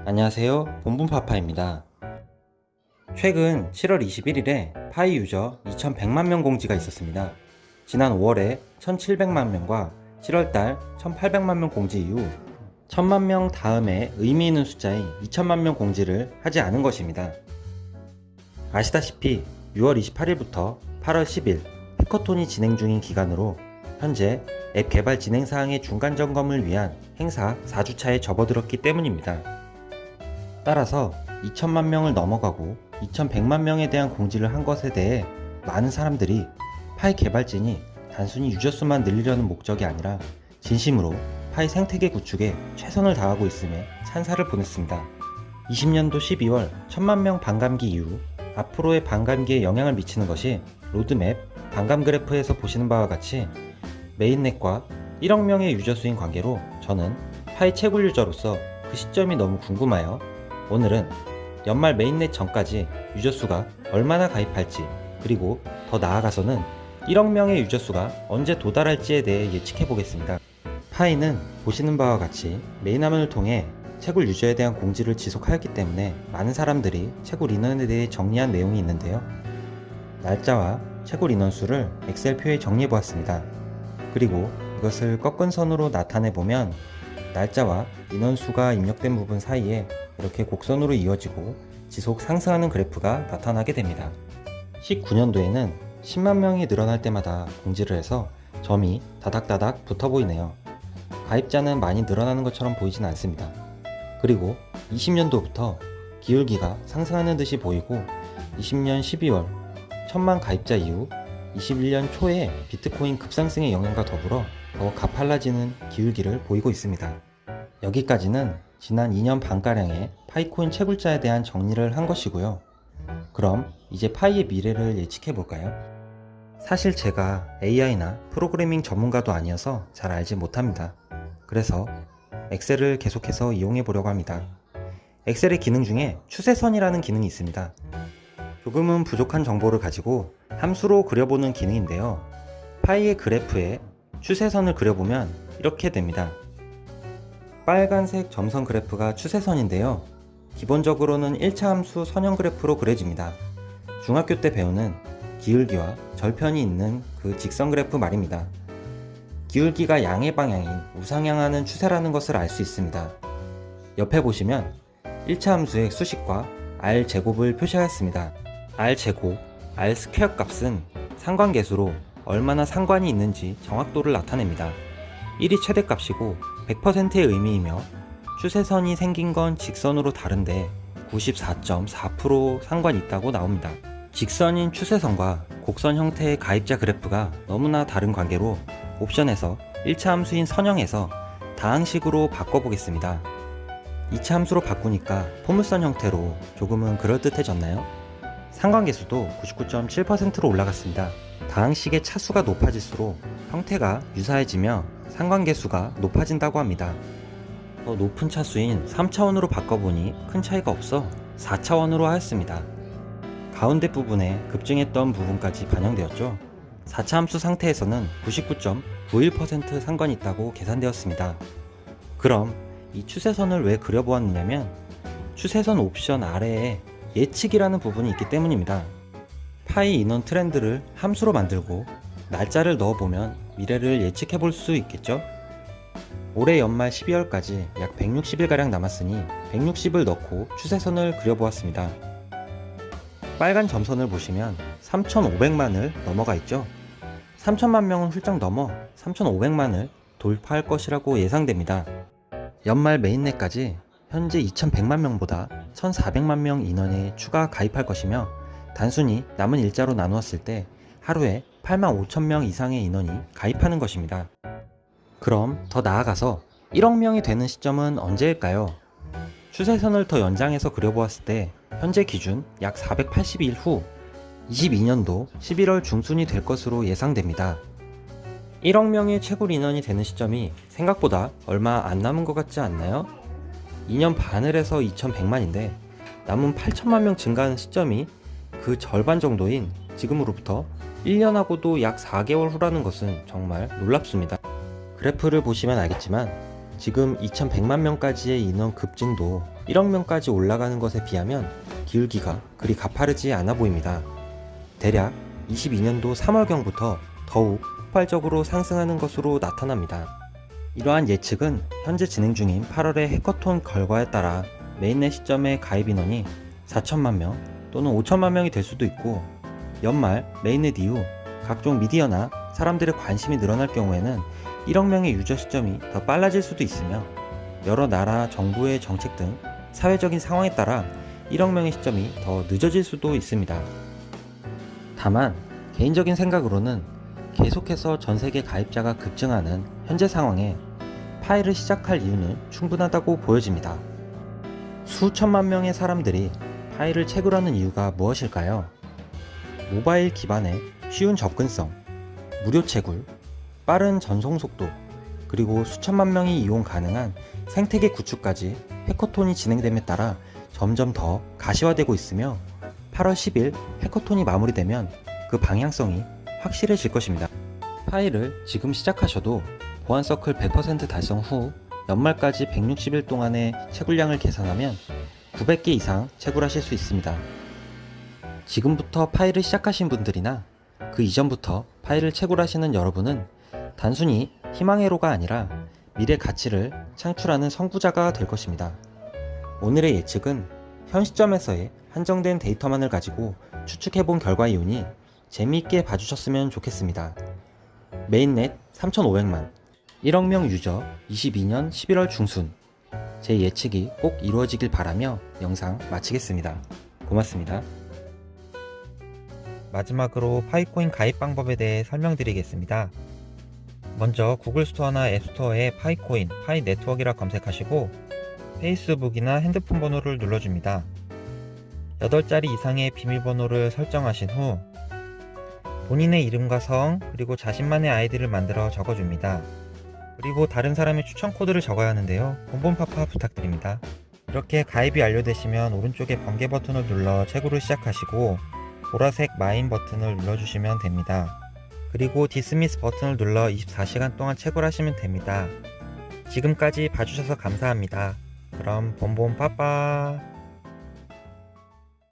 안녕하세요, 본분파파입니다. 최근 7월 21일에 파이 유저 2100만 명 공지가 있었습니다. 지난 5월에 1700만 명과 7월달 1800만 명 공지 이후 1000만 명 다음에 의미 있는 숫자인 2000만 명 공지를 하지 않은 것입니다. 아시다시피 6월 28일부터 8월 10일 해커톤이 진행 중인 기간으로 현재 앱 개발 진행 사항의 중간 점검을 위한 행사 4주차에 접어들었기 때문입니다. 따라서 2000만 명을 넘어가고 2100만 명에 대한 공지를 한 것에 대해 많은 사람들이 파이 개발진이 단순히 유저 수만 늘리려는 목적이 아니라 진심으로 파이 생태계 구축에 최선을 다하고 있음에 찬사를 보냈습니다. 20년도 12월 1000만 명 반감기 이후 앞으로의 반감기에 영향을 미치는 것이 로드맵 반감 그래프에서 보시는 바와 같이 메인넷과 1억 명의 유저 수인 관계로 저는 파이 채굴 유저로서 그 시점이 너무 궁금하여 오늘은 연말 메인넷 전까지 유저 수가 얼마나 가입할지, 그리고 더 나아가서는 1억 명의 유저 수가 언제 도달할지에 대해 예측해 보겠습니다. 파이는 보시는 바와 같이 메인 화면을 통해 채굴 유저에 대한 공지를 지속하였기 때문에 많은 사람들이 채굴 인원에 대해 정리한 내용이 있는데요. 날짜와 채굴 인원수를 엑셀표에 정리해 보았습니다. 그리고 이것을 꺾은 선으로 나타내 보면 날짜와 인원수가 입력된 부분 사이에 이렇게 곡선으로 이어지고 지속 상승하는 그래프가 나타나게 됩니다. 19년도에는 10만 명이 늘어날 때마다 공지를 해서 점이 다닥다닥 붙어 보이네요. 가입자는 많이 늘어나는 것처럼 보이진 않습니다. 그리고 20년도부터 기울기가 상승하는 듯이 보이고 20년 12월 1000만 가입자 이후 21년 초에 비트코인 급상승의 영향과 더불어 더 가팔라지는 기울기를 보이고 있습니다. 여기까지는 지난 2년 반가량의 파이코인 채굴자에 대한 정리를 한 것이고요. 그럼 이제 파이의 미래를 예측해 볼까요? 사실 제가 AI나 프로그래밍 전문가도 아니어서 잘 알지 못합니다. 그래서 엑셀을 계속해서 이용해 보려고 합니다. 엑셀의 기능 중에 추세선이라는 기능이 있습니다. 조금은 부족한 정보를 가지고 함수로 그려보는 기능인데요. 파이의 그래프에 추세선을 그려보면 이렇게 됩니다. 빨간색 점선 그래프가 추세선인데요. 기본적으로는 1차 함수 선형 그래프로 그려집니다. 중학교 때 배우는 기울기와 절편이 있는 그 직선 그래프 말입니다. 기울기가 양의 방향인 우상향하는 추세라는 것을 알 수 있습니다. 옆에 보시면 1차 함수의 수식과 r 제곱을 표시하였습니다. r 제곱, r 스퀘어 값은 상관계수로 얼마나 상관이 있는지 정확도를 나타냅니다. 1이 최대값이고 100%의 의미이며 추세선이 생긴 건 직선으로 다른데 94.4% 상관이 있다고 나옵니다. 직선인 추세선과 곡선 형태의 가입자 그래프가 너무나 다른 관계로 옵션에서 1차 함수인 선형에서 다항식으로 바꿔보겠습니다. 2차 함수로 바꾸니까 포물선 형태로 조금은 그럴듯해졌나요? 상관계수도 99.7%로 올라갔습니다. 다항식의 차수가 높아질수록 형태가 유사해지며 상관계수가 높아진다고 합니다. 더 높은 차수인 3차원으로 바꿔보니 큰 차이가 없어 4차원으로 하였습니다. 가운데 부분에 급증했던 부분까지 반영되었죠. 4차 함수 상태에서는 99.91% 상관이 있다고 계산되었습니다. 그럼 이 추세선을 왜 그려보았느냐면 추세선 옵션 아래에 예측이라는 부분이 있기 때문입니다. 파이 인원 트렌드를 함수로 만들고 날짜를 넣어보면 미래를 예측해 볼 수 있겠죠? 올해 연말 12월까지 약 160일가량 남았으니 160을 넣고 추세선을 그려보았습니다. 빨간 점선을 보시면 3,500만을 넘어가 있죠? 3천만 명은 훌쩍 넘어 3,500만을 돌파할 것이라고 예상됩니다. 연말 메인넷까지 현재 2,100만 명보다 1,400만 명 인원에 추가 가입할 것이며 단순히 남은 일자로 나누었을 때 하루에 8만 5천 명 이상의 인원이 가입하는 것입니다. 그럼 더 나아가서 1억 명이 되는 시점은 언제일까요? 추세선을 더 연장해서 그려보았을 때 현재 기준 약 480일 후 22년도 11월 중순이 될 것으로 예상됩니다. 1억 명의 채굴 인원이 되는 시점이 생각보다 얼마 안 남은 것 같지 않나요? 2년 반을 해서 2100만인데 남은 8천만 명 증가하는 시점이 그 절반 정도인 지금으로부터 1년하고도 약 4개월 후라는 것은 정말 놀랍습니다. 그래프를 보시면 알겠지만 지금 2100만 명까지의 인원 급증도 1억 명까지 올라가는 것에 비하면 기울기가 그리 가파르지 않아 보입니다. 대략 22년도 3월경부터 더욱 폭발적으로 상승하는 것으로 나타납니다. 이러한 예측은 현재 진행 중인 8월의 해커톤 결과에 따라 메인넷 시점의 가입 인원이 4천만 명 또는 5천만 명이 될 수도 있고, 연말 메인넷 이후 각종 미디어나 사람들의 관심이 늘어날 경우에는 1억 명의 유저 시점이 더 빨라질 수도 있으며, 여러 나라 정부의 정책 등 사회적인 상황에 따라 1억 명의 시점이 더 늦어질 수도 있습니다. 다만 개인적인 생각으로는 계속해서 전세계 가입자가 급증하는 현재 상황에 파일을 시작할 이유는 충분하다고 보여집니다. 수천만 명의 사람들이 파일을 채굴하는 이유가 무엇일까요? 모바일 기반의 쉬운 접근성, 무료 채굴, 빠른 전송 속도, 그리고 수천만 명이 이용 가능한 생태계 구축까지 해커톤이 진행됨에 따라 점점 더 가시화되고 있으며, 8월 10일 해커톤이 마무리되면 그 방향성이 확실해질 것입니다. 파일을 지금 시작하셔도 보안 서클 100% 달성 후 연말까지 160일 동안의 채굴량을 계산하면 900개 이상 채굴하실 수 있습니다. 지금부터 파일을 시작하신 분들이나 그 이전부터 파일을 채굴하시는 여러분은 단순히 희망회로가 아니라 미래 가치를 창출하는 선구자가 될 것입니다. 오늘의 예측은 현 시점에서의 한정된 데이터만을 가지고 추측해본 결과이오니 재미있게 봐주셨으면 좋겠습니다. 메인넷 3,500만, 1억 명 유저 22년 11월 중순, 제 예측이 꼭 이루어지길 바라며 영상 마치겠습니다. 고맙습니다. 마지막으로 파이코인 가입 방법에 대해 설명드리겠습니다. 먼저 구글 스토어나 앱 스토어에 파이코인, 파이네트워크이라 검색하시고 페이스북이나 핸드폰 번호를 눌러줍니다. 8자리 이상의 비밀번호를 설정하신 후 본인의 이름과 성, 그리고 자신만의 아이디를 만들어 적어줍니다. 그리고 다른 사람의 추천 코드를 적어야 하는데요. 본본파파 부탁드립니다. 이렇게 가입이 완료되시면 오른쪽에 번개 버튼을 눌러 채굴을 시작하시고 보라색 마인 버튼을 눌러주시면 됩니다. 그리고 디스미스 버튼을 눌러 24시간 동안 채굴하시면 됩니다. 지금까지 봐주셔서 감사합니다. 그럼 본본파파.